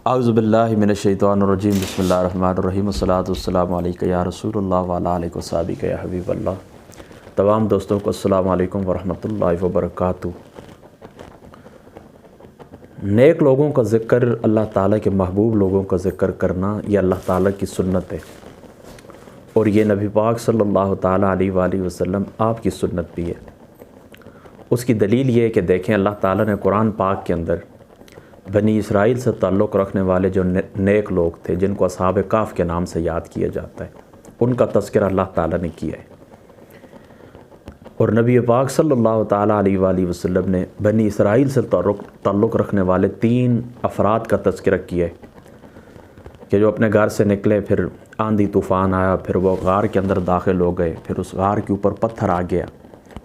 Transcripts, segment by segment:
اعوذ باللہ من الشیطان الرجیم بسم اللہ الرحمن الرحیم والصلاۃ والسلام علیکہ یا رسول اللہ وعلی آلہ وصحبہ یا حبیب اللہ۔ تمام دوستوں کو السلام علیکم ورحمۃ اللہ وبرکاتہ۔ نیک لوگوں کا ذکر، اللہ تعالیٰ کے محبوب لوگوں کا ذکر کرنا یہ اللہ تعالیٰ کی سنت ہے، اور یہ نبی پاک صلی اللہ تعالیٰ علیہ وآلہ وسلم آپ کی سنت بھی ہے۔ اس کی دلیل یہ ہے کہ دیکھیں اللہ تعالیٰ نے قرآن پاک کے اندر بنی اسرائیل سے تعلق رکھنے والے جو نیک لوگ تھے، جن کو اصحاب کہف کے نام سے یاد کیا جاتا ہے، ان کا تذکرہ اللہ تعالیٰ نے کیا ہے، اور نبی پاک صلی اللہ تعالیٰ علیہ وآلہ وسلم نے بنی اسرائیل سے تعلق رکھنے والے 3 افراد کا تذکرہ کیا ہے کہ جو اپنے گھر سے نکلے، پھر آندھی طوفان آیا، پھر وہ غار کے اندر داخل ہو گئے، پھر اس غار کے اوپر پتھر آ گیا،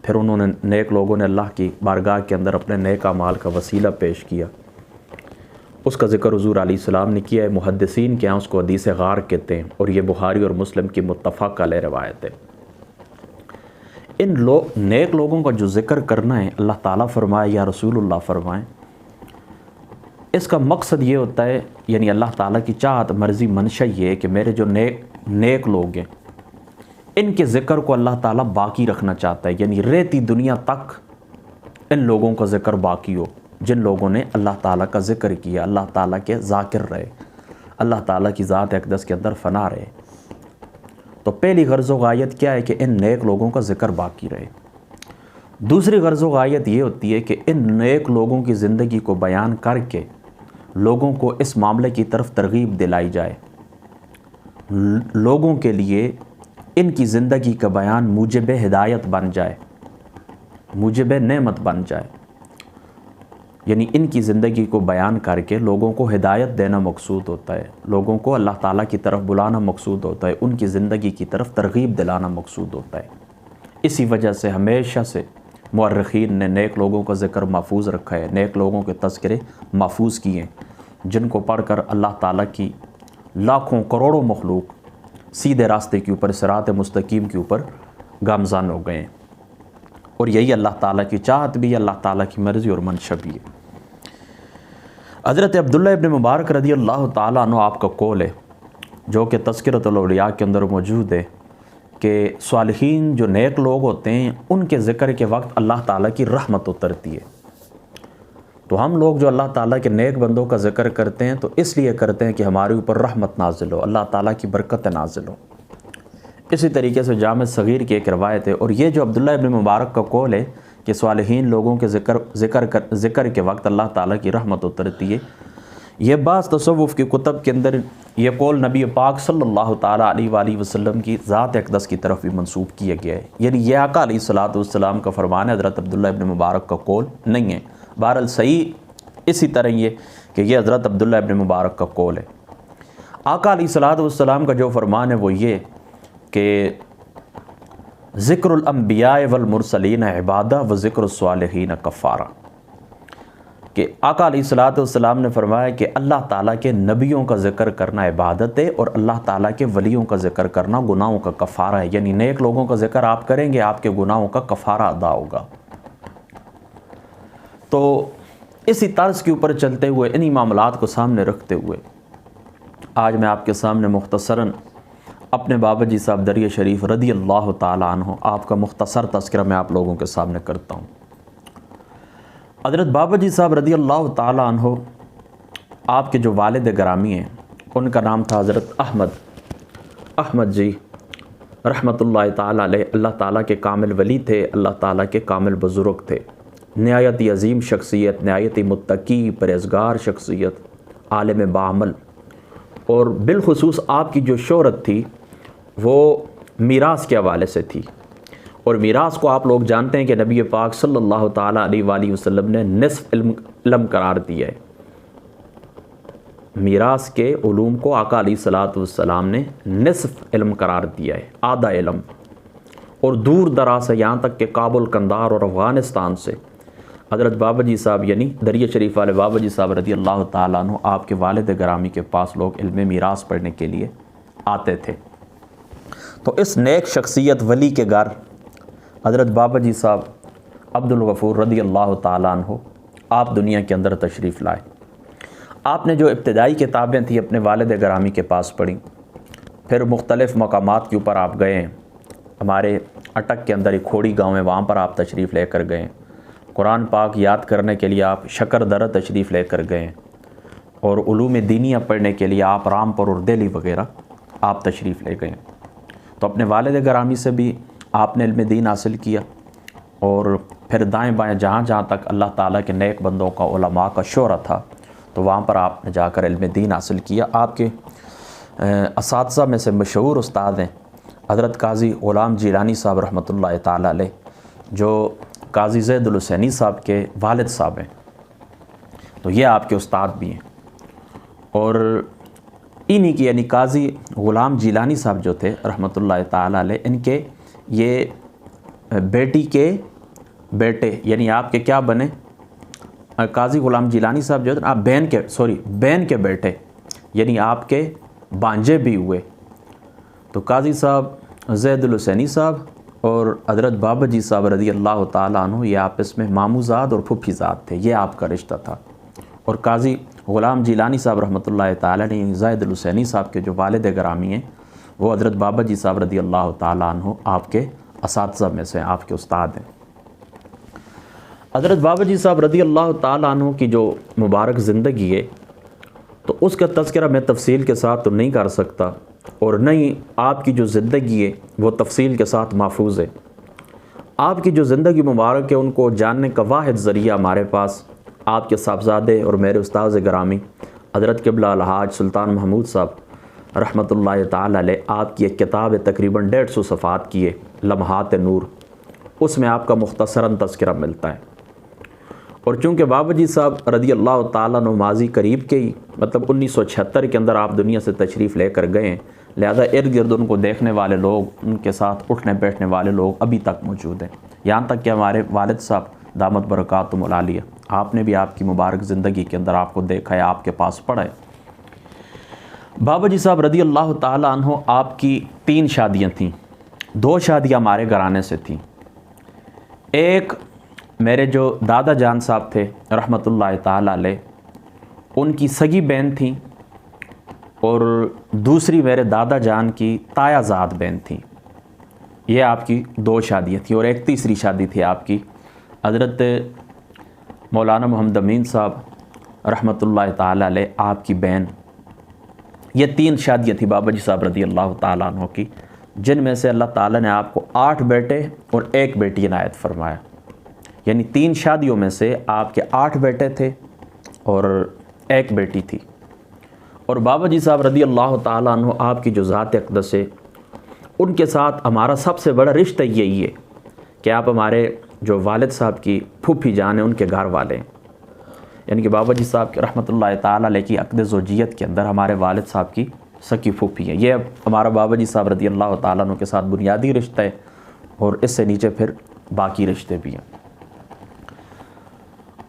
پھر انہوں نے نیک لوگوں نے اللہ کی بارگاہ کے اندر اپنے نیک اعمال کا وسیلہ پیش کیا۔ اس کا ذکر حضور علیہ السلام نے کیا ہے۔ محدثین کے ہاں اس کو حدیث غار کہتے ہیں، اور یہ بخاری اور مسلم کی متفق علیہ روایت ہے۔ ان نیک لوگوں کا جو ذکر کرنا ہے، اللہ تعالیٰ فرمائے یا رسول اللہ فرمائیں، اس کا مقصد یہ ہوتا ہے، یعنی اللہ تعالیٰ کی چاہت مرضی منشا یہ ہے کہ میرے جو نیک لوگ ہیں، ان کے ذکر کو اللہ تعالیٰ باقی رکھنا چاہتا ہے، یعنی رہتی دنیا تک ان لوگوں کا ذکر باقی ہو، جن لوگوں نے اللہ تعالیٰ کا ذکر کیا، اللہ تعالیٰ کے ذاکر رہے، اللہ تعالیٰ کی ذات اقدس کے اندر فنا رہے۔ تو پہلی غرض و غایت کیا ہے کہ ان نیک لوگوں کا ذکر باقی رہے۔ دوسری غرض و غایت یہ ہوتی ہے کہ ان نیک لوگوں کی زندگی کو بیان کر کے لوگوں کو اس معاملے کی طرف ترغیب دلائی جائے، لوگوں کے لیے ان کی زندگی کا بیان موجب ہدایت بن جائے، موجب نعمت بن جائے، یعنی ان کی زندگی کو بیان کر کے لوگوں کو ہدایت دینا مقصود ہوتا ہے، لوگوں کو اللہ تعالیٰ کی طرف بلانا مقصود ہوتا ہے، ان کی زندگی کی طرف ترغیب دلانا مقصود ہوتا ہے۔ اسی وجہ سے ہمیشہ سے مورخین نے نیک لوگوں کا ذکر محفوظ رکھا ہے، نیک لوگوں کے تذکرے محفوظ کیے ہیں، جن کو پڑھ کر اللہ تعالیٰ کی لاکھوں کروڑوں مخلوق سیدھے راستے کے اوپر، صراط مستقیم کے اوپر گامزن ہو گئے ہیں، اور یہی اللہ تعالیٰ کی چاہت بھی ہے، اللہ تعالیٰ کی مرضی اور منشا بھی ہے۔ حضرت عبداللہ ابن مبارک رضی اللہ تعالیٰ عنہ آپ کا قول ہے، جو کہ تذکرۃ الاولیاء کے اندر موجود ہے، کہ صالحین جو نیک لوگ ہوتے ہیں، ان کے ذکر کے وقت اللہ تعالیٰ کی رحمت اترتی ہے۔ تو ہم لوگ جو اللہ تعالیٰ کے نیک بندوں کا ذکر کرتے ہیں تو اس لیے کرتے ہیں کہ ہمارے اوپر رحمت نازل ہو، اللہ تعالیٰ کی برکت نازل ہو۔ اسی طریقے سے جامع صغیر کی ایک روایت ہے، اور یہ جو عبداللہ ابن مبارک کا قول ہے کہ صالحین لوگوں کے ذکر کے وقت اللہ تعالیٰ کی رحمت اترتی ہے، یہ بعض تصوف کی کتب کے اندر یہ قول نبی پاک صلی اللہ تعالیٰ علیہ وآلہ وسلم کی ذات اقدس کی طرف بھی منسوب کیا گیا ہے، یعنی یہ آقا علیہ الصلوۃ والسلام کا فرمان ہے، حضرت عبداللہ ابن مبارک کا قول نہیں ہے۔ بہرحال صحیح اسی طرح یہ کہ یہ حضرت عبداللہ ابن مبارک کا قول ہے۔ آقا علیہ الصلوۃ والسلام کا جو فرمان ہے وہ یہ کہ ذکر الانبیاء والمرسلین عبادہ و ذکر الصالحین کفارہ، کہ آقا علیہ الصلوۃ والسلام نے فرمایا کہ اللہ تعالیٰ کے نبیوں کا ذکر کرنا عبادت ہے، اور اللہ تعالیٰ کے ولیوں کا ذکر کرنا گناہوں کا کفارہ ہے، یعنی نیک لوگوں کا ذکر آپ کریں گے، آپ کے گناہوں کا کفارہ ادا ہوگا۔ تو اسی طرز کے اوپر چلتے ہوئے، انہی معاملات کو سامنے رکھتے ہوئے، آج میں آپ کے سامنے مختصراً اپنے بابا جی صاحب دریا شریف رضی اللہ تعالیٰ عنہ آپ کا مختصر تذکرہ میں آپ لوگوں کے سامنے کرتا ہوں۔ حضرت بابا جی صاحب رضی اللہ تعالیٰ عنہ آپ کے جو والد گرامی ہیں، ان کا نام تھا حضرت احمد جی رحمۃ اللہ تعالیٰ علیہ۔ اللہ تعالیٰ کے کامل ولی تھے، اللہ تعالیٰ کے کامل بزرگ تھے، نہایت عظیم شخصیت، نہایت متقی پرہیزگار شخصیت، عالم بعمل، اور بالخصوص آپ کی جو شہرت تھی وہ میراث کے حوالے سے تھی، اور میراث کو آپ لوگ جانتے ہیں کہ نبی پاک صلی اللہ تعالیٰ علیہ وآلہ وسلم نے نصف علم قرار دیا ہے۔ میراث کے علوم کو آقا علیہ الصلوۃ والسلام نے نصف علم قرار دیا ہے، آدھا علم، اور دور دراز سے یہاں تک کہ کابل، قندھار اور افغانستان سے حضرت بابا جی صاحب، یعنی دریا شریف والے بابا جی صاحب رضی اللہ تعالیٰ عنہ آپ کے والد گرامی کے پاس لوگ علم میراث پڑھنے کے لیے آتے تھے۔ تو اس نیک شخصیت ولی کے گھر حضرت بابا جی صاحب عبد الغفور رضی اللہ تعالیٰ عنہ آپ دنیا کے اندر تشریف لائے۔ آپ نے جو ابتدائی کتابیں تھیں اپنے والد گرامی کے پاس پڑھیں، پھر مختلف مقامات کے اوپر آپ گئے ہیں۔ ہمارے اٹک کے اندر ایک کھوڑی گاؤں ہے، وہاں پر آپ تشریف لے کر گئے ہیں۔ قرآن پاک یاد کرنے کے لیے آپ شکر درہ تشریف لے کر گئے ہیں، اور علوم دینیہ پڑھنے کے لیے آپ رامپور اور دہلی وغیرہ آپ تشریف لے گئے ہیں۔ تو اپنے والد گرامی سے بھی آپ نے علم دین حاصل کیا، اور پھر دائیں بائیں جہاں جہاں تک اللہ تعالیٰ کے نیک بندوں کا، علماء کا شعرہ تھا، تو وہاں پر آپ نے جا کر علم دین حاصل کیا۔ آپ کے اساتذہ میں سے مشہور استاد ہیں حضرت قاضی غلام جیلانی صاحب رحمۃ اللہ تعالیٰ علیہ، جو قاضی زید الحسینی صاحب کے والد صاحب ہیں، تو یہ آپ کے استاد بھی ہیں۔ اور انہی کی یعنی قاضی غلام جیلانی صاحب جو تھے رحمۃ اللہ تعالیٰ علیہ، ان کے یہ بیٹی کے بیٹے، یعنی آپ کے کیا بنے، قاضی غلام جیلانی صاحب جو تھے آپ بہن کے بیٹے، یعنی آپ کے بانجے بھی ہوئے۔ تو قاضی صاحب زید الحسینی صاحب اور حضرت بابا جی صاحب رضی اللہ تعالیٰ عنہ یہ آپس میں ماموں زاد اور پھپھی زاد تھے، یہ آپ کا رشتہ تھا۔ اور قاضی غلام جیلانی صاحب رحمۃ اللہ تعالیٰ نے زید الحسینی صاحب کے جو والد گرامی ہیں وہ حضرت بابا جی صاحب رضی اللہ تعالیٰ عنہ آپ کے اساتذہ میں سے، آپ کے استاد ہیں۔ حضرت بابا جی صاحب رضی اللہ تعالیٰ عنہ کی جو مبارک زندگی ہے، تو اس کا تذکرہ میں تفصیل کے ساتھ تو نہیں کر سکتا، اور نہ ہی آپ کی جو زندگی ہے وہ تفصیل کے ساتھ محفوظ ہے۔ آپ کی جو زندگی مبارک ہے ان کو جاننے کا واحد ذریعہ ہمارے پاس آپ کے صاحبزادے اور میرے استاذ گرامی حضرت قبلہ الحاج سلطان محمود صاحب رحمۃ اللہ تعالیٰ علیہ، آپ کی ایک کتاب ہے تقریباً 150 صفحات کی ہے، لمحات نور، اس میں آپ کا مختصراً تذکرہ ملتا ہے۔ اور چونکہ بابا جی صاحب رضی اللہ تعالیٰ عنہ ماضی قریب کے ہی مطلب 1976 کے اندر آپ دنیا سے تشریف لے کر گئے ہیں، لہذا ارد گرد ان کو دیکھنے والے لوگ، ان کے ساتھ اٹھنے بیٹھنے والے لوگ ابھی تک موجود ہیں، یہاں تک کہ ہمارے والد صاحب دامت برکاتہم العالیہ، آپ نے بھی آپ کی مبارک زندگی کے اندر آپ کو دیکھا ہے، آپ کے پاس پڑھا ہے۔ بابا جی صاحب رضی اللہ تعالیٰ عنہ آپ کی 3 شادیاں تھیں، 2 شادیاں ہمارے گھرانے سے تھیں۔ ایک میرے جو دادا جان صاحب تھے رحمۃ اللہ تعالیٰ علیہ، ان کی سگی بہن تھیں، اور دوسری میرے دادا جان کی تایا زاد بہن تھیں۔ یہ آپ کی 2 شادیاں تھیں، اور ایک تیسری شادی تھی آپ کی حضرت مولانا محمد امین صاحب رحمۃ اللہ تعالیٰ علیہ، آپ کی بہن۔ یہ 3 شادیاں تھیں بابا جی صاحب رضی اللہ تعالیٰ عنہ کی، جن میں سے اللہ تعالیٰ نے آپ کو 8 بیٹے اور 1 بیٹی عنایت فرمایا، یعنی 3 شادیوں میں سے آپ کے 8 بیٹے تھے اور 1 بیٹی تھی۔ اور بابا جی صاحب رضی اللہ تعالیٰ عنہ آپ کی جو ذات اقدس ہے، ان کے ساتھ ہمارا سب سے بڑا رشتہ یہی ہے کہ آپ ہمارے جو والد صاحب کی پھوپھی جان ہیں ان کے گھر والے ہیں، یعنی کہ بابا جی صاحب کی رحمۃ اللہ تعالیٰ علیہ کی عقد زوجیت کے اندر ہمارے والد صاحب کی سکی پھوپھی ہیں۔ یہ ہمارا بابا جی صاحب رضی اللہ تعالیٰ عنہ کے ساتھ بنیادی رشتہ ہے، اور اس سے نیچے پھر باقی رشتے بھی ہیں۔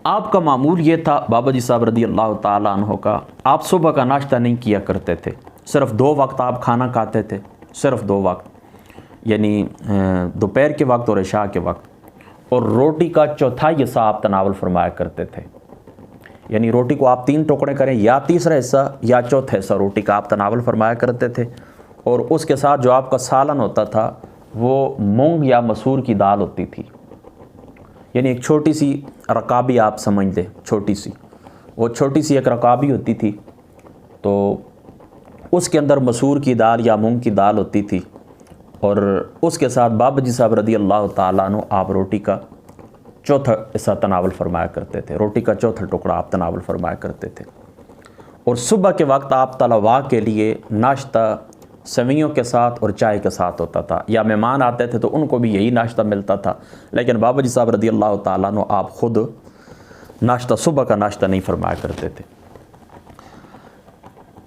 آپ کا معمول یہ تھا بابا جی صاحب رضی اللہ تعالیٰ عنہ کا، آپ صبح کا ناشتہ نہیں کیا کرتے تھے، صرف 2 وقت آپ کھانا کھاتے تھے، صرف 2 وقت، یعنی دوپہر کے وقت اور عشاء کے وقت، اور روٹی کا چوتھائی حصہ آپ تناول فرمایا کرتے تھے، یعنی روٹی کو آپ 3 ٹکڑے کریں، یا تیسرا حصہ یا چوتھا حصہ روٹی کا آپ تناول فرمایا کرتے تھے، اور اس کے ساتھ جو آپ کا سالن ہوتا تھا وہ مونگ یا مسور کی دال ہوتی تھی، یعنی ایک چھوٹی سی رکابی آپ سمجھ لیں، چھوٹی سی، وہ چھوٹی سی ایک رکابی ہوتی تھی، تو اس کے اندر مسور کی دال یا مونگ کی دال ہوتی تھی، اور اس کے ساتھ بابا جی صاحب رضی اللہ تعالیٰ عنہ آپ روٹی کا چوتھا حصہ تناول فرمایا کرتے تھے، روٹی کا چوتھا ٹکڑا آپ تناول فرمایا کرتے تھے۔ اور صبح کے وقت آپ طلباء کے لیے ناشتہ سویوں کے ساتھ اور چائے کے ساتھ ہوتا تھا، یا مہمان آتے تھے تو ان کو بھی یہی ناشتہ ملتا تھا، لیکن بابا جی صاحب رضی اللہ تعالیٰ عنہ آپ خود ناشتہ، صبح کا ناشتہ نہیں فرمایا کرتے تھے۔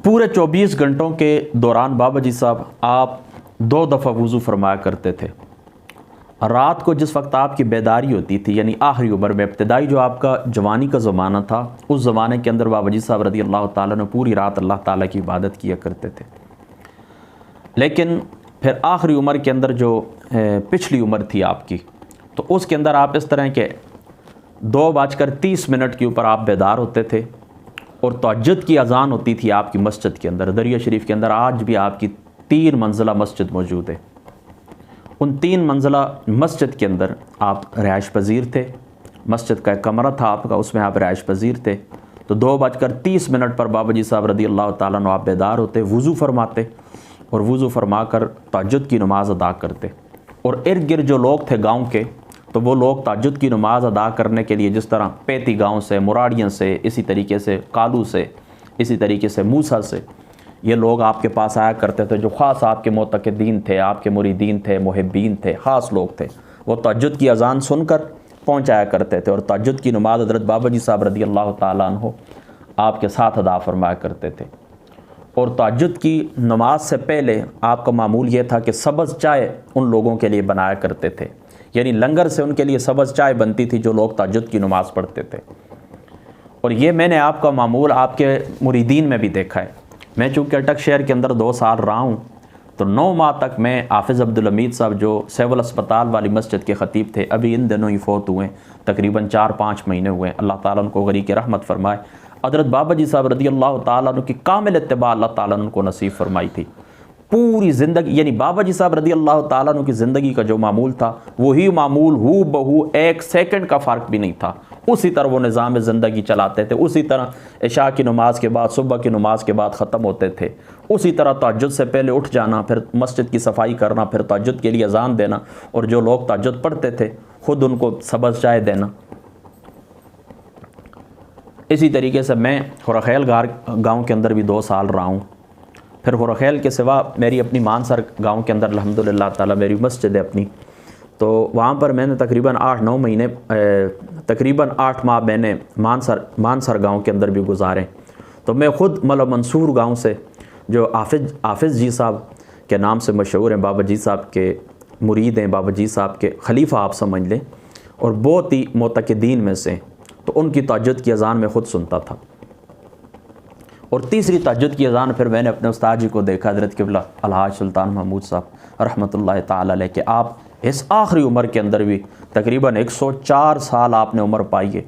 پورے 24 گھنٹوں کے دوران بابا جی صاحب آپ 2 دفعہ وضو فرمایا کرتے تھے۔ رات کو جس وقت آپ کی بیداری ہوتی تھی، یعنی آخری عمر میں، ابتدائی جو آپ کا جوانی کا زمانہ تھا، اس زمانے کے اندر بابا جی صاحب رضی اللہ تعالیٰ نے پوری رات اللہ تعالیٰ کی عبادت کیا کرتے تھے، لیکن پھر آخری عمر کے اندر جو پچھلی عمر تھی آپ کی، تو اس کے اندر آپ اس طرح کے 2:30 کے اوپر آپ بیدار ہوتے تھے، اور تہجد کی اذان ہوتی تھی آپ کی مسجد کے اندر. دریا شریف کے اندر آج بھی آپ کی 3 منزلہ مسجد موجود ہے. ان 3 منزلہ مسجد کے اندر آپ رہائش پذیر تھے. مسجد کا ایک کمرہ تھا آپ کا, اس میں آپ رہائش پذیر تھے. تو 2:30 پر بابا جی صاحب رضی اللہ تعالیٰ عنہ آپ بیدار ہوتے, وضو فرماتے اور وضو فرما کر تہجد کی نماز ادا کرتے. اور ارد گرد جو لوگ تھے گاؤں کے, تو وہ لوگ تہجد کی نماز ادا کرنے کے لیے جس طرح پیتی گاؤں سے, مراڑیاں سے, اسی طریقے سے کالو سے, اسی طریقے سے موسیٰ سے, یہ لوگ آپ کے پاس آیا کرتے تھے جو خاص آپ کے معتقدین تھے, آپ کے مریدین تھے, محبین تھے, خاص لوگ تھے. وہ تہجد کی اذان سن کر پہنچایا کرتے تھے اور تہجد کی نماز حضرت بابا جی صاحب رضی اللہ تعالیٰ عنہ آپ کے ساتھ ادا فرمایا کرتے تھے. اور تہجد کی نماز سے پہلے آپ کا معمول یہ تھا کہ سبز چائے ان لوگوں کے لیے بنایا کرتے تھے, یعنی لنگر سے ان کے لیے سبز چائے بنتی تھی جو لوگ تہجد کی نماز پڑھتے تھے. اور یہ میں نے آپ کا معمول آپ کے مریدین میں بھی دیکھا ہے. میں چونکہ اٹک شہر کے اندر 2 سال رہا ہوں, تو 9 ماہ تک میں حافظ عبدالحمید صاحب جو سیول اسپتال والی مسجد کے خطیب تھے, ابھی ان دنوں ہی فوت ہوئے, تقریباً 4-5 مہینے ہوئے, اللہ تعالیٰ ان کو غریق رحمت فرمائے. حضرت بابا جی صاحب رضی اللہ تعالیٰ عنہ کی کامل اتباع اللہ تعالیٰ ان کو نصیب فرمائی تھی. پوری زندگی, یعنی بابا جی صاحب رضی اللہ تعالیٰ عنہ کی زندگی کا جو معمول تھا وہی معمول ہو بہو, 1 سیکنڈ کا فرق بھی نہیں تھا. اسی طرح وہ نظام زندگی چلاتے تھے, اسی طرح عشاء کی نماز کے بعد, صبح کی نماز کے بعد ختم ہوتے تھے, اسی طرح تہجد سے پہلے اٹھ جانا, پھر مسجد کی صفائی کرنا, پھر تہجد کے لیے اذان دینا, اور جو لوگ تہجد پڑھتے تھے خود ان کو سبز چائے دینا. اسی طریقے سے میں خورخیل گاؤں کے اندر بھی 2 سال رہا ہوں. پھر خورخیل کے سوا میری اپنی مانسر گاؤں کے اندر الحمدللہ تعالیٰ میری مسجد ہے اپنی, تو وہاں پر میں نے تقریباً 8-9 مہینے, تقریباً 8 ماہ میں نے مانسر گاؤں کے اندر بھی گزارے. تو میں خود ملا منصور گاؤں سے, جو حافظ جی صاحب کے نام سے مشہور ہیں, بابا جی صاحب کے مرید ہیں, بابا جی صاحب کے خلیفہ آپ سمجھ لیں, اور بہت ہی معتقدین میں سے, تو ان کی تہجد کی اذان میں خود سنتا تھا. اور تیسری تہجد کی اذان پھر میں نے اپنے استاد جی کو دیکھا, حضرت قبلہ الحاج سلطان محمود صاحب رحمۃ اللہ تعالی علیہ, کہ آپ اس آخری عمر کے اندر بھی تقریباً 104 سال آپ نے عمر پائی ہے.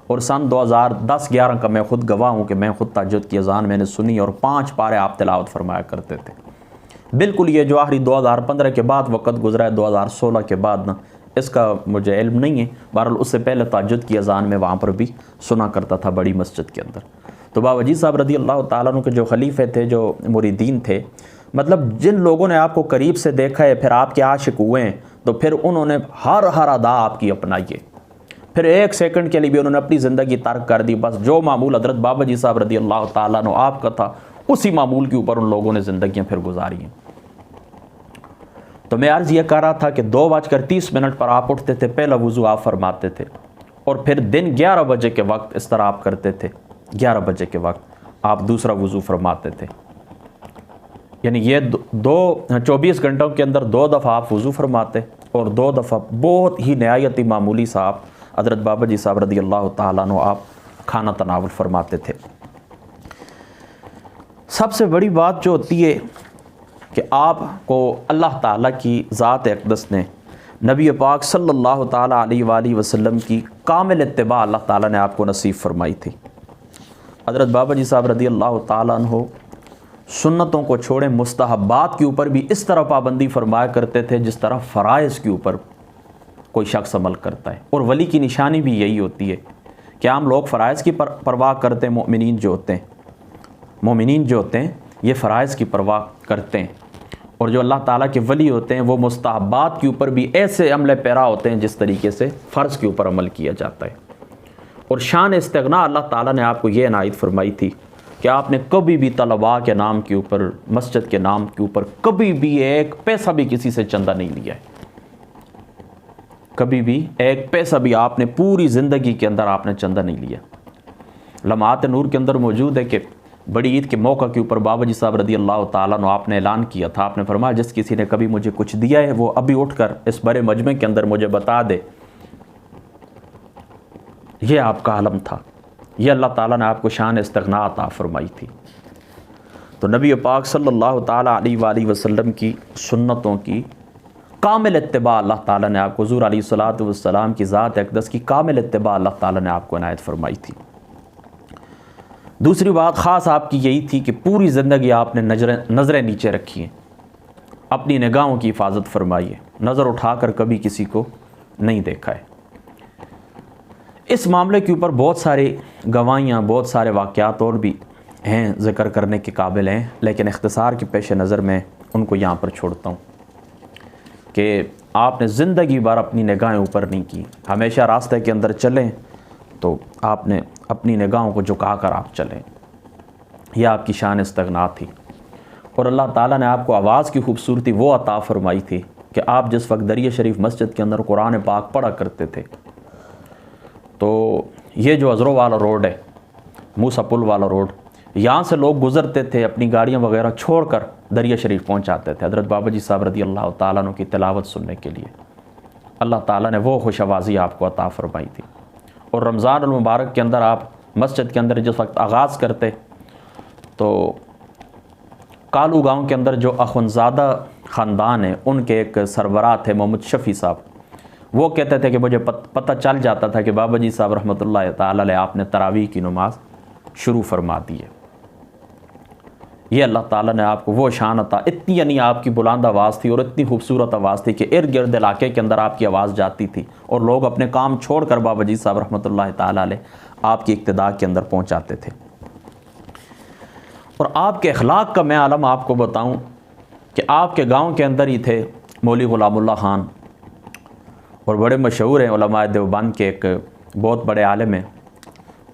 اور سن 2010-11 کا میں خود گواہ ہوں کہ میں خود تہجد کی اذان میں نے سنی, اور 5 پارے آپ تلاوت فرمایا کرتے تھے. بالکل یہ جو آخری 2015 کے بعد وقت گزرا ہے, 2016 کے بعد نا, اس کا مجھے علم نہیں ہے. بہرحال اس سے پہلے تہجد کی اذان میں وہاں پر بھی سنا کرتا تھا بڑی مسجد کے اندر. تو بابا جی صاحب رضی اللہ تعالیٰ عنہ کے جو خلیفے تھے, جو مریدین تھے, مطلب جن لوگوں نے آپ کو قریب سے دیکھا ہے, پھر آپ کے عاشق ہوئے ہیں, تو پھر انہوں نے ہر ادا آپ کی اپنائی ہے. پھر 1 سیکنڈ کے لیے بھی انہوں نے اپنی زندگی ترک کر دی. بس جو معمول حضرت بابا جی صاحب رضی اللہ تعالیٰ عنہ آپ کا تھا, اسی معمول کے اوپر ان لوگوں نے زندگیاں پھر گزاری ہیں. تو میں عرض یہ کر رہا تھا کہ 2:30 پر آپ اٹھتے تھے, پہلا وضو آپ فرماتے تھے, اور پھر دن 11 بجے کے وقت اس طرح آپ کرتے تھے. 11 بجے کے وقت آپ دوسرا وضو فرماتے تھے, یعنی یہ 24 گھنٹوں کے اندر 2 دفعہ آپ وضو فرماتے, اور 2 دفعہ بہت ہی نہایت ہی معمولی سا آپ حضرت بابا جی صاحب رضی اللہ تعالیٰ عنہ آپ کھانا تناول فرماتے تھے. سب سے بڑی بات جو ہوتی ہے کہ آپ کو اللہ تعالیٰ کی ذات اقدس نے, نبی پاک صلی اللہ تعالیٰ علیہ وآلہ وسلم کی کامل اتباع اللہ تعالیٰ نے آپ کو نصیب فرمائی تھی. حضرت بابا جی صاحب رضی اللہ تعالیٰ عنہ سنتوں کو چھوڑیں, مستحبات کے اوپر بھی اس طرح پابندی فرمایا کرتے تھے جس طرح فرائض کے اوپر کوئی شخص عمل کرتا ہے. اور ولی کی نشانی بھی یہی ہوتی ہے کہ عام لوگ فرائض کی پرواہ کرتے ہیں, مومنین جو ہوتے ہیں یہ فرائض کی پرواہ کرتے ہیں, اور جو اللہ تعالیٰ کے ولی ہوتے ہیں وہ مستحبات کے اوپر بھی ایسے عمل پیرا ہوتے ہیں جس طریقے سے فرض کے اوپر عمل کیا جاتا ہے. اور شان استغنا اللہ تعالیٰ نے آپ کو یہ عنایت فرمائی تھی کہ آپ نے کبھی بھی طلباء کے نام کے اوپر, مسجد کے نام کے اوپر کبھی بھی 1 پیسہ بھی کسی سے چندہ نہیں لیا ہے. کبھی بھی 1 پیسہ بھی آپ نے پوری زندگی کے اندر آپ نے چندہ نہیں لیا. لمحات نور کے اندر موجود ہے کہ بڑی عید کے موقع کے اوپر بابا جی صاحب رضی اللہ تعالیٰ عنہ آپ نے اعلان کیا تھا, آپ نے فرمایا جس کسی نے کبھی مجھے کچھ دیا ہے وہ ابھی اٹھ کر اس بڑے مجمع کے اندر مجھے بتا دے. یہ آپ کا عالم تھا, یہ اللہ تعالیٰ نے آپ کو شان استغنا عطا فرمائی تھی. تو نبی پاک صلی اللہ تعالیٰ علیہ وآلہ وسلم کی سنتوں کی کامل اتباع اللہ تعالیٰ نے آپ کو, حضور علیہ الصلوۃ والسلام کی ذات اقدس کی کامل اتباع اللہ تعالیٰ نے آپ کو عنایت فرمائی تھی. دوسری بات خاص آپ کی یہی تھی کہ پوری زندگی آپ نے نظریں نیچے رکھی ہیں، اپنی نگاہوں کی حفاظت فرمائی ہے، نظر اٹھا کر کبھی کسی کو نہیں دیکھا ہے۔ اس معاملے کے اوپر بہت ساری گواہیاں، بہت سارے واقعات اور بھی ہیں ذکر کرنے کے قابل ہیں، لیکن اختصار کے پیش نظر میں ان کو یہاں پر چھوڑتا ہوں کہ آپ نے زندگی بھر اپنی نگاہیں اوپر نہیں کی، ہمیشہ راستے کے اندر چلیں تو آپ نے اپنی نگاہوں کو جھکا کر آپ چلیں، یہ آپ کی شان استغنا تھی۔ اور اللہ تعالیٰ نے آپ کو آواز کی خوبصورتی وہ عطا فرمائی تھی کہ آپ جس وقت دریا شریف مسجد کے اندر قرآن پاک پڑھا کرتے تھے تو یہ جو ازرو والا روڈ ہے، موسیٰ پل والا روڈ، یہاں سے لوگ گزرتے تھے اپنی گاڑیاں وغیرہ چھوڑ کر دریا شریف پہنچ جاتے تھے حضرت بابا جی صاحب رضی اللہ تعالیٰ عنہ کی تلاوت سننے کے لیے۔ اللہ تعالیٰ نے وہ خوش آوازی آپ کو عطا فرمائی تھی۔ اور رمضان المبارک کے اندر آپ مسجد کے اندر جس وقت آغاز کرتے تو کالو گاؤں کے اندر جو اخونزادہ خاندان ہے ان کے ایک سربراہ تھے محمد شفیع صاحب، وہ کہتے تھے کہ مجھے پتہ چل جاتا تھا کہ بابا جی صاحب رحمۃ اللہ تعالی علیہ آپ نے تراویح کی نماز شروع فرما دی ہے۔ یہ اللہ تعالیٰ نے آپ کو وہ شان عطا، اتنی یعنی آپ کی بلند آواز تھی اور اتنی خوبصورت آواز تھی کہ ارد گرد علاقے کے اندر آپ کی آواز جاتی تھی اور لوگ اپنے کام چھوڑ کر بابا جی صاحب رحمۃ اللہ تعالی علیہ آپ کی اقتداء کے اندر پہنچاتے تھے۔ اور آپ کے اخلاق کا میں عالم آپ کو بتاؤں کہ آپ کے گاؤں کے اندر ہی تھے مولوی غلام اللہ خان، اور بڑے مشہور ہیں علماء دیوبند کے، ایک بہت بڑے عالم ہیں،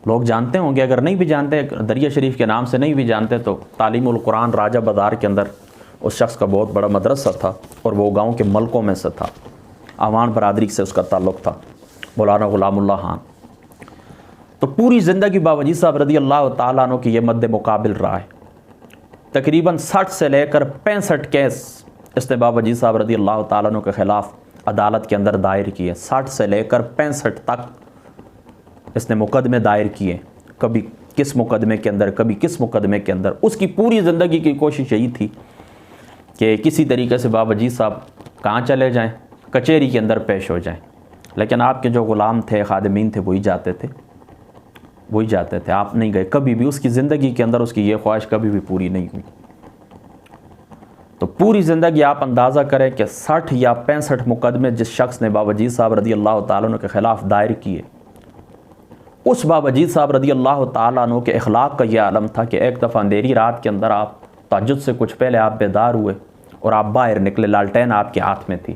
لوگ جانتے ہوں گے، اگر نہیں بھی جانتے دریا شریف کے نام سے نہیں بھی جانتے تو تعلیم القرآن راجہ بازار کے اندر اس شخص کا بہت بڑا مدرسہ تھا اور وہ گاؤں کے ملکوں میں سے تھا، آوان برادری سے اس کا تعلق تھا، مولانا غلام اللہ خان۔ تو پوری زندگی بابا جی صاحب رضی اللہ تعالیٰ عنہ کی یہ مد مقابل رہا ہے، تقریباً 60 سے لے کر 65 کیس اس نے بابا جی صاحب رضی اللہ تعالیٰ عنہ کے خلاف عدالت کے اندر دائر کیے، 60 سے لے کر 65 تک اس نے مقدمے دائر کیے، کبھی کس مقدمے کے اندر کبھی کس مقدمے کے اندر۔ اس کی پوری زندگی کی کوشش یہی تھی کہ کسی طریقے سے بابا جی صاحب کہاں چلے جائیں، کچہری کے اندر پیش ہو جائیں، لیکن آپ کے جو غلام تھے، خادمین تھے، وہی جاتے تھے، آپ نہیں گئے کبھی بھی۔ اس کی زندگی کے اندر اس کی یہ خواہش کبھی بھی پوری نہیں ہوئی۔ تو پوری زندگی آپ اندازہ کریں کہ 60 یا 65 مقدمے جس شخص نے بابا جی صاحب رضی اللہ تعالیٰ عنہ کے خلاف دائر کیے، اس بابا جی صاحب رضی اللہ تعالیٰ عنہ کے اخلاق کا یہ عالم تھا کہ ایک دفعہ اندھیری رات کے اندر آپ تہجد سے کچھ پہلے آپ بیدار ہوئے اور آپ باہر نکلے، لالٹین آپ کے ہاتھ میں تھی۔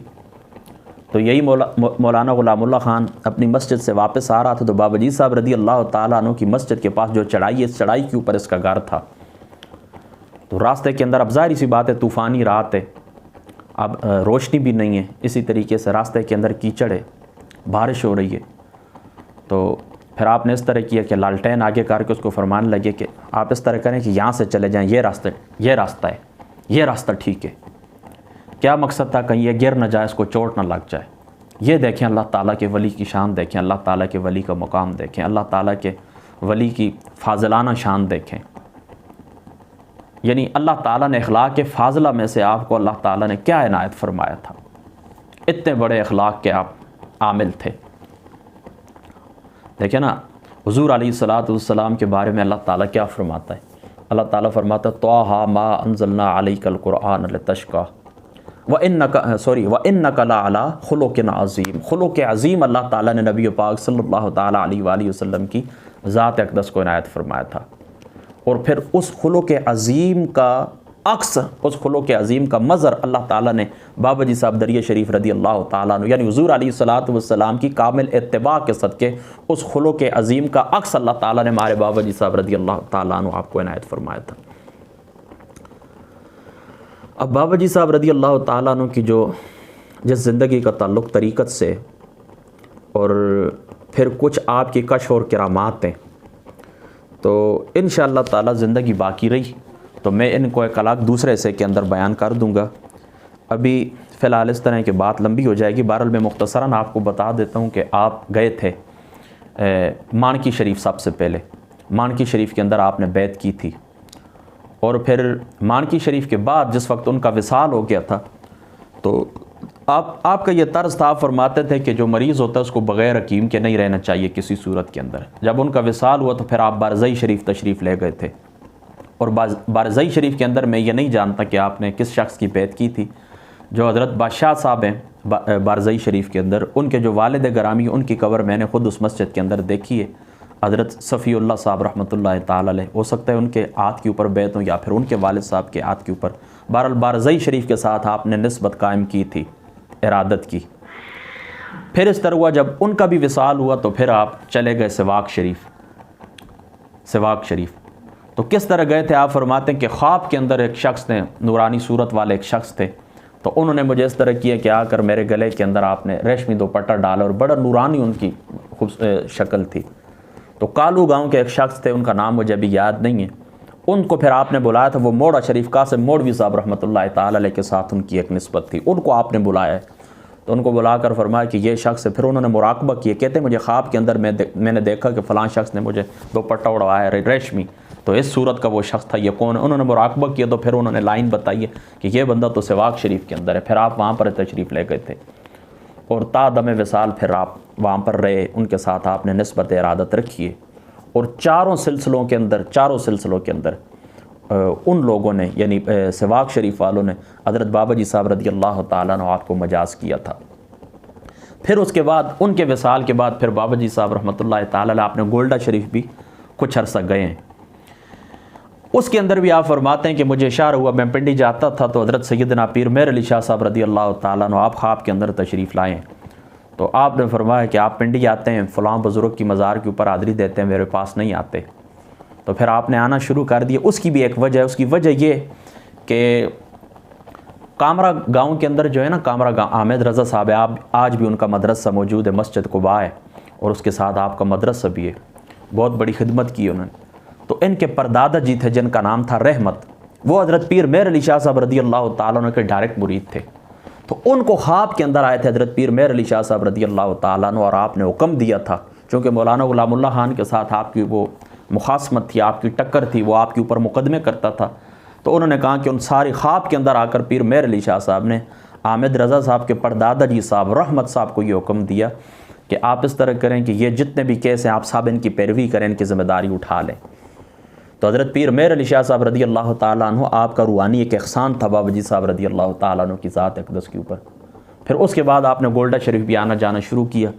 تو یہی مولانا غلام اللہ خان اپنی مسجد سے واپس آ رہا تھا تو بابا جی صاحب رضی اللہ تعالیٰ عنہ کی مسجد کے پاس جو چڑھائی ہے، اس چڑھائی کے اوپر اس کا گھر تھا۔ تو راستے کے اندر اب ظاہری سی بات ہے، طوفانی رات ہے، اب روشنی بھی نہیں ہے، اسی طریقے سے راستے کے اندر کیچڑ ہے، بارش ہو رہی ہے۔ تو پھر آپ نے اس طرح کیا کہ لالٹین آگے کر کے اس کو فرمانے لگے کہ آپ اس طرح کریں کہ یہاں سے چلے جائیں، یہ راستہ ٹھیک ہے۔ کیا مقصد تھا؟ کہیں یہ گر نہ جائے، اس کو چوٹ نہ لگ جائے۔ یہ دیکھیں اللہ تعالیٰ کے ولی کی شان دیکھیں، اللہ تعالیٰ کے ولی کا مقام دیکھیں، اللہ تعالیٰ کے ولی کی فاضلانہ شان دیکھیں۔ یعنی اللہ تعالیٰ نے اخلاق فاضلہ میں سے آپ کو اللہ تعالیٰ نے کیا عنایت فرمایا تھا، اتنے بڑے اخلاق کے آپ عامل تھے۔ دیکھیں نا، حضور علیہ الصلاۃ والسلام کے بارے میں اللہ تعالیٰ کیا فرماتا ہے؟ اللہ تعالیٰ فرماتا ہے طٰہٰ مَا أَنزَلْنَا عَلَيْكَ الْقُرْآنَ لِتَشْقَىٰ وَإِنَّكَ لَعَلَىٰ خُلُقٍ عَظِيمٍ۔ خلق عظیم اللہ تعالیٰ نے نبی پاک صلی اللہ تعالیٰ علیہ وآلہ وسلم کی ذات اقدس کو عنایت فرمایا تھا، اور پھر اس خلق عظیم کا عکس، اس خلق عظیم کا مظہر اللہ تعالیٰ نے بابا جی صاحب دریا شریف رضی اللہ تعالیٰ عنہ یعنی حضور علیہ الصلاۃ والسلام کی کامل اتباع کے صدقے اس خلق عظیم کا عکس اللہ تعالیٰ نے ہمارے بابا جی صاحب رضی اللہ تعالیٰ عنہ آپ کو عنایت فرمایا تھا۔ اب بابا جی صاحب رضی اللہ تعالیٰ عنہ کی جس زندگی کا تعلق طریقت سے، اور پھر کچھ آپ کی کشف اور کرامات ہیں، تو انشاءاللہ تعالیٰ زندگی باقی رہی تو میں ان کو ایک الگ دوسرے حصے کے اندر بیان کر دوں گا۔ ابھی فی الحال اس طرح کی بات لمبی ہو جائے گی۔ بہرحال میں مختصراً آپ کو بتا دیتا ہوں کہ آپ گئے تھے مانکی شریف، سب سے پہلے مانکی شریف کے اندر آپ نے بیعت کی تھی، اور پھر مانکی شریف کے بعد جس وقت ان کا وصال ہو گیا تھا تو آپ کا یہ طرز تھا، آپ فرماتے تھے کہ جو مریض ہوتا ہے اس کو بغیر حکیم کے نہیں رہنا چاہیے کسی صورت کے اندر۔ جب ان کا وصال ہوا تو پھر آپ بارزئی شریف تشریف لے گئے تھے، اور بارزئی شریف کے اندر میں یہ نہیں جانتا کہ آپ نے کس شخص کی بیعت کی تھی۔ جو حضرت بادشاہ صاحب ہیں بارزئی شریف کے اندر، ان کے جو والد گرامی، ان کی قبر میں نے خود اس مسجد کے اندر دیکھی ہے، حضرت صفی اللہ صاحب رحمۃ اللہ تعالی علیہ۔ ہو سکتا ہے ان کے ہاتھ کے اوپر بیعت ہوں یا پھر ان کے والد صاحب کے ہاتھ کے اوپر۔ بہرحال بارزئی شریف کے ساتھ آپ نے نسبت قائم کی تھی، ارادت کی۔ پھر اس طرح ہوا جب ان کا بھی وصال ہوا تو پھر آپ چلے گئے سواک شریف۔ تو کس طرح گئے تھے؟ آپ فرماتے ہیں کہ خواب کے اندر ایک شخص نے، نورانی صورت والے ایک شخص تھے، تو انہوں نے مجھے اس طرح کیا کہ آ کر میرے گلے کے اندر آپ نے ریشمی دوپٹہ ڈالا، اور بڑا نورانی ان کی شکل تھی۔ تو کالو گاؤں کے ایک شخص تھے، ان کا نام مجھے ابھی یاد نہیں ہے، ان کو پھر آپ نے بلایا تھا۔ وہ موڑا شریف قاسم موڑوی صاحب رحمۃ اللہ تعالی علیہ کے ساتھ ان کی ایک نسبت تھی، ان کو آپ نے بلایا ہے۔ تو ان کو بلا کر فرمایا کہ یہ شخص ہے۔ پھر انہوں نے مراقبہ کیا، کہتے مجھے خواب کے اندر میں نے دیکھا کہ فلاں شخص نے مجھے دوپٹہ اڑوایا ہے ریشمی، تو اس صورت کا وہ شخص تھا، یہ کون ہے؟ انہوں نے مراقبہ کیا تو پھر انہوں نے لائن بتائی ہے کہ یہ بندہ تو سواک شریف کے اندر ہے۔ پھر آپ وہاں پر تشریف لے گئے تھے، اور تا دم وصال پھر آپ وہاں پر رہے، ان کے ساتھ آپ نے نسبت ارادت رکھی ہے۔ اور چاروں سلسلوں کے اندر ان لوگوں نے، یعنی سواک شریف والوں نے حضرت بابا جی صاحب رضی اللہ تعالیٰ عنہ آپ کو مجاز کیا تھا۔ پھر اس کے بعد ان کے وصال کے بعد پھر بابا جی صاحب رحمۃ اللہ تعالیٰ علیہ آپ نے گولڈا شریف بھی کچھ عرصہ گئے ہیں۔ اس کے اندر بھی آپ فرماتے ہیں کہ مجھے اشارہ ہوا، میں پنڈی جاتا تھا تو حضرت سیدنا پیر مہر علی شاہ صاحب رضی اللہ تعالیٰ عنہ آپ خواب کے اندر تشریف لائے ہیں۔ تو آپ نے فرمایا کہ آپ پنڈی آتے ہیں، فلاں بزرگ کی مزار کے اوپر حاضری دیتے ہیں، میرے پاس نہیں آتے۔ تو پھر آپ نے آنا شروع کر دیا۔ اس کی بھی ایک وجہ ہے، اس کی وجہ یہ کہ کامرا گاؤں کے اندر جو ہے نا، کامرا گاؤں، حامد رضا صاحب ہے، آج بھی ان کا مدرسہ موجود ہے، مسجد قباء ہے، اور اس کے ساتھ آپ کا مدرسہ بھی ہے، بہت بڑی خدمت کی انہوں نے۔ تو ان کے پردادا جی تھے جن کا نام تھا رحمت، وہ حضرت پیر مہر علی شاہ صاحب رضی اللہ تعالیٰ عنہ کے ڈائریکٹ مرید تھے۔ تو ان کو خواب کے اندر آئے تھے حضرت پیر مہر علی شاہ صاحب رضی اللہ تعالیٰ عنہ، اور آپ نے حکم دیا تھا، چونکہ مولانا غلام اللہ خان کے ساتھ آپ کی وہ مخاصمت تھی، آپ کی ٹکر تھی، وہ آپ کے اوپر مقدمے کرتا تھا۔ تو انہوں نے کہا کہ ان ساری خواب کے اندر آ کر پیر مہر علی شاہ صاحب نے حامد رضا صاحب کے پردادا جی صاحب رحمت صاحب کو یہ حکم دیا کہ آپ اس طرح کریں کہ یہ جتنے بھی کیس ہیں آپ صاحب ان کی پیروی کریں، ان کی ذمہ داری اٹھا لیں۔ تو حضرت پیر مہر علی شاہ صاحب رضی اللہ تعالیٰ عنہ آپ کا روحانی ایک احسان تھا بابا جی صاحب رضی اللہ تعالیٰ عنہ کی ذات اقدس کے اوپر۔ پھر اس کے بعد آپ نے گولڈا شریف بھی آنا جانا شروع کیا،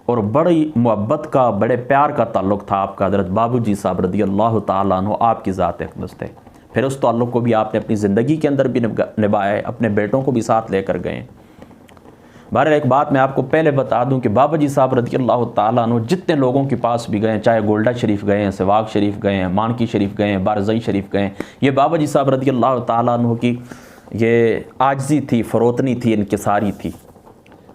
اور بڑی محبت کا، بڑے پیار کا تعلق تھا آپ کا حضرت بابو جی صاحب رضی اللہ تعالیٰ عنہ آپ کی ذات اقدس تھے۔ پھر اس تعلق کو بھی آپ نے اپنی زندگی کے اندر بھی نبھایا ہے، اپنے بیٹوں کو بھی ساتھ لے کر گئے۔ بہرحال ایک بات میں آپ کو پہلے بتا دوں کہ بابا جی صاحب رضی اللہ تعالیٰ عنہ جتنے لوگوں کے پاس بھی گئے، چاہے گولڈا شریف گئے ہیں، سواک شریف گئے ہیں، مانکی شریف گئے ہیں، بارزئی شریف گئے ہیں، یہ بابا جی صاحب رضی اللہ تعالیٰ عنہ کی یہ عاجزی تھی، فروتنی تھی، انکساری تھی۔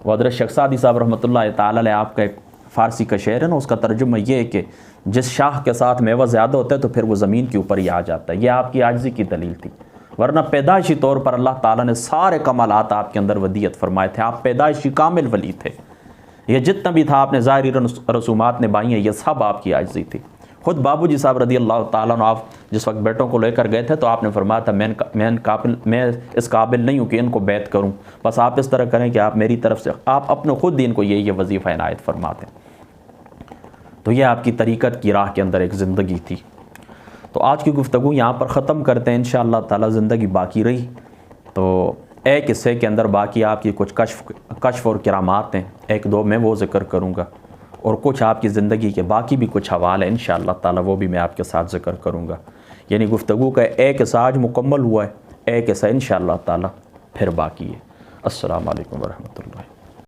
وہ حضرت شیخ سعدی صاحب رحمۃ اللہ تعالیٰ علیہ آپ کا ایک فارسی کا شعر ہے نا، اس کا ترجمہ یہ ہے کہ جس شاخ کے ساتھ میوہ زیادہ ہوتا ہے تو پھر وہ زمین کے اوپر ہی آ جاتا ہے۔ یہ آپ کی عاجزی کی دلیل تھی، ورنہ پیدائشی طور پر اللہ تعالیٰ نے سارے کمالات آپ کے اندر ودیعت فرمائے تھے، آپ پیدائشی کامل ولی تھے۔ یہ جتنا بھی تھا آپ نے ظاہری رسومات نبھائی ہیں، یہ سب آپ کی عاجزی تھی۔ خود بابو جی صاحب رضی اللہ تعالیٰ عنہ آپ جس وقت بیٹوں کو لے کر گئے تھے تو آپ نے فرمایا تھا میں اس قابل نہیں ہوں کہ ان کو بیعت کروں، بس آپ اس طرح کریں کہ آپ میری طرف سے آپ اپنے خود دین کو یہ وظیفہ عنایت فرماتے ہیں۔ تو یہ آپ کی طریقت کی راہ کے اندر ایک زندگی تھی۔ تو آج کی گفتگو یہاں پر ختم کرتے ہیں، انشاءاللہ تعالی زندگی باقی رہی تو ایک حصے کے اندر باقی آپ کی کچھ کشف اور کرامات ہیں، ایک دو میں وہ ذکر کروں گا، اور کچھ آپ کی زندگی کے باقی بھی کچھ حوالے ہیں انشاءاللہ تعالی، وہ بھی میں آپ کے ساتھ ذکر کروں گا۔ یعنی گفتگو کا ایک حصہ آج مکمل ہوا ہے، ایک حصہ انشاءاللہ تعالی پھر باقی ہے۔ السلام علیکم ورحمۃ اللہ۔